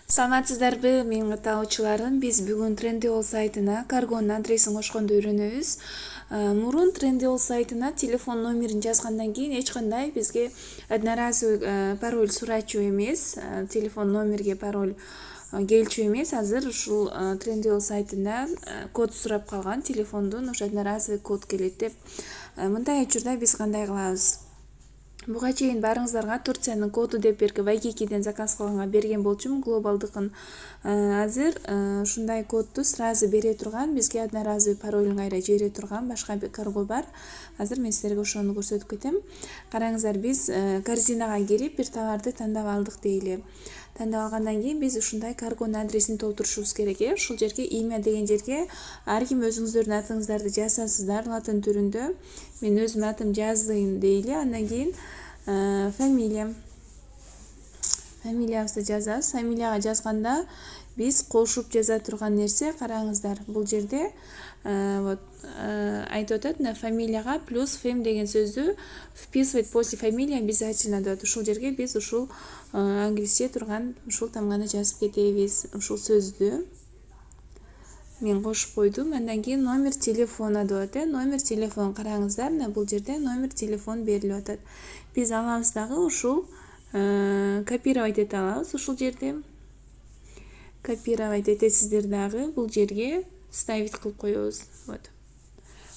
Саламатсыздарбы, менин катталуучуларым. Биз бүгүн Trendyol сайтына каргонун адресин кошконду үйрөнөбүз. Мурун Trendyol сайтына телефон номерин жазгандан кийин эч кандай бизге одноразовый пароль сурачу эмес, телефон номерге пароль келчү эмес. Азыр ушул Trendyol сайтында код сурап калган, телефондун ошо одноразовый код келет деп. Мындай учурда биз кандай кылабыз? Буга чейин баарыңыздарга Турциянын коду деп берки Вайкикиден заказ кылганга берген болчумун, глобалдыкын. Азыр ушундай кодду сразу бере турган, бизге одноразовый паролун кайра жибере турган башка бир карго бар. Азыр мен силерге ошону көрсөтүп кетем. Караңыздар, биз корзинага кирип бир товарды тандап алдык дейли. Тандап алгандан кийин биз ушундай каргонун адресин толтурушубуз керек. Ушул жерге имя деген жерге ар ким өзүңүздөрдүн атыңыздарды жазасыздар латын түрүндө. Мен өзүмдүн атым жаздым дейли. Андан кийин фамилиябызды жазабыз. Фамилияга жазганда биз кошуп жаза турган нерсе, караңыздар, бул жерде вот айтып атат, на фамилияга плюс фем деген сөздү вписывать после фамилии обязательно деп. Ушул жерге биз ушул англисче турган ушул тамганы жазып кетебиз. Ушул сөздү мен кошуп койдум. Андан кийин номер телефона деп атат. Номер телефон, караңыздар, мына бул жерде номер телефон берилип атат. Биз алабыз дагы ушул копировать эте алабыз. Ушул жерде копировать этесиздер дагы, бул жерге ставить кылып коебуз. Вот.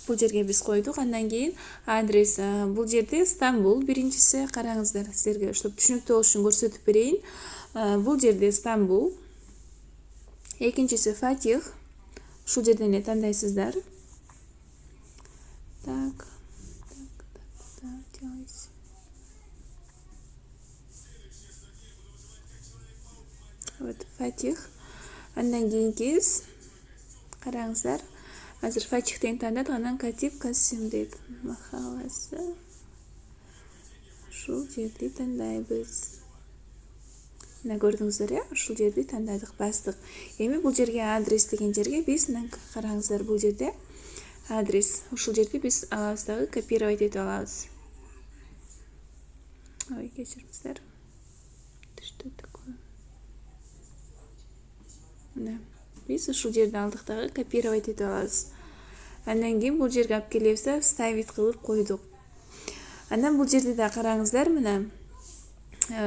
Бул жерге биз койдук. Андан кийин адрес, бул жерде Стамбул биринчиси, караңыздар, силерге чтобы түшүнүктүү болуш үчүн көрсөтүп берейин. Бул жерде Стамбул. Экинчиси Фатих. Ушул жерден эле тандайсыздар. Так. Вот Фатих. Андан кийинкиз караңыздар. Азыр Фатихтен тандадык, анан Катип Касим дейт. Махаласы. Ушул жерди тандайбыз. Мына көрдүңүздөр, ушул жерди тандадык, бастык. Эми бул жерге адрес деген жерге биз, караңыздар, бул жерде адрес. Ушул жерди биз алабыз дагы, копировать этип алабыз. Ой, кечириңиздер. Что такое? Мына биз ушул жерди алдык дагы, копировать этип алабыз. Андан кийин бул жерге алып келебиз да, ставить кылып койдук. Андан бул жерде да караңыздар, мына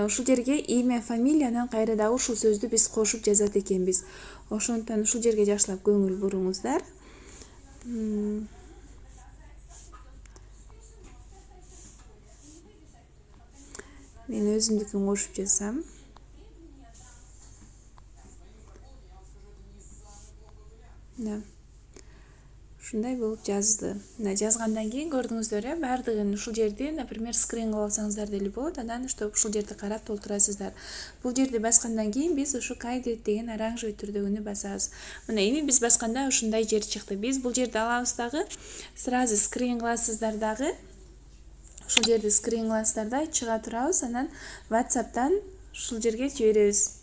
ушул жерге имя, фамилиянан кайра дагы ушул сөздү биз кошуп жазат экенбиз. Ошондуктан ушул жерге жакшылап көңүл буруңуздар. Мен өзүмдүкүн кошуп жазсам. Да. Ушундай болуп жазды. Мына жазгандан кийин көрдүңүздөр, баардыгын ушул жерде, например, скрин кылып алсаңыздар деле болот. Андан чтобы ушул жерди карап толтурасыздар. Бул жерди баскандан кийин биз ушу кайдет деген оранжевый түрдөгүнү басабыз. Мына эми биз басканда ушундай жер чыкты. Биз бул жерди алабыз дагы, сразу скрин кыласыздар дагы. Ушул жерди скрин кыласыздар да, чыга турабыз, анан WhatsApp'тан ушул жерге жиберебиз.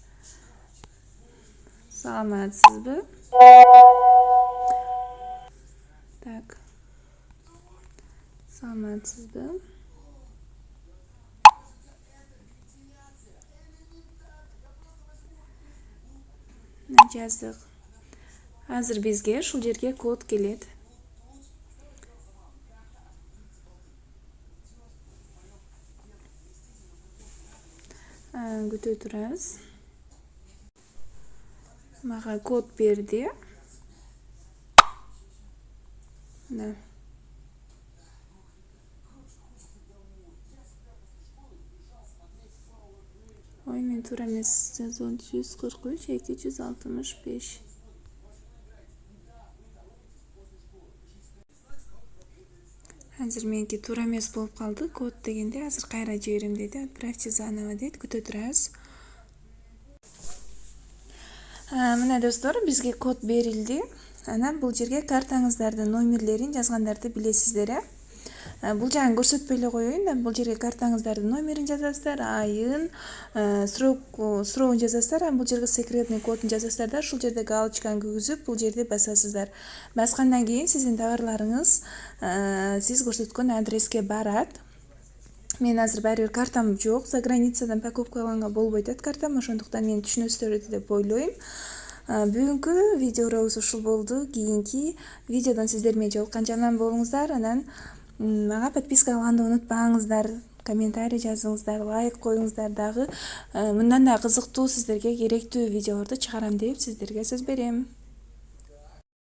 Саламатсызбы? Так. Саламатсызбы? Жаздык. Азыр бизге ушул жерге код келет. Күтө турабыз. Мага код берди. Да. Ой, мен туура эмес жазгам. 143 265. Азыр меники туура эмес болуп калды. Код дегенде азыр кайра жиберем деди. Отправьте заново дейт. Күтө турабыз. Мына достор, бизге код берилди. Анан бул жерге картаңыздардын номерлерин жазгандарды билесиздер. Бул жагын көрсөтпөй эле коеюн. Бул жерге картаңыздардын номерин жазасыздар, айын, сроогун жазасыздар. Бул жерге секретный кодун жазасыздар да, ушул жерде галочканы күйгүзүп, бул жерди басасыздар. Баскандан кийин сиздин товарларыңыз сиз көрсөткөн адреске барат. Мен азыр баары бир картам жок, за границадан покупка кылганга болбой атат картам, ошондуктан мени түшүнөсүздөр деп ойлойм. Бүгүнкү видеобуз ушул болду. Кийинки видеодон сиздер менен жолукканча жаман болуңуздар. Анан мага подписка кылганды унутпаңыздар. Комментарий жазыңыздар, лайк коюңуздар дагы. Мындан да кызыктуу, сиздерге керектүү видеолорду чыгарам деп сиздерге сөз берем.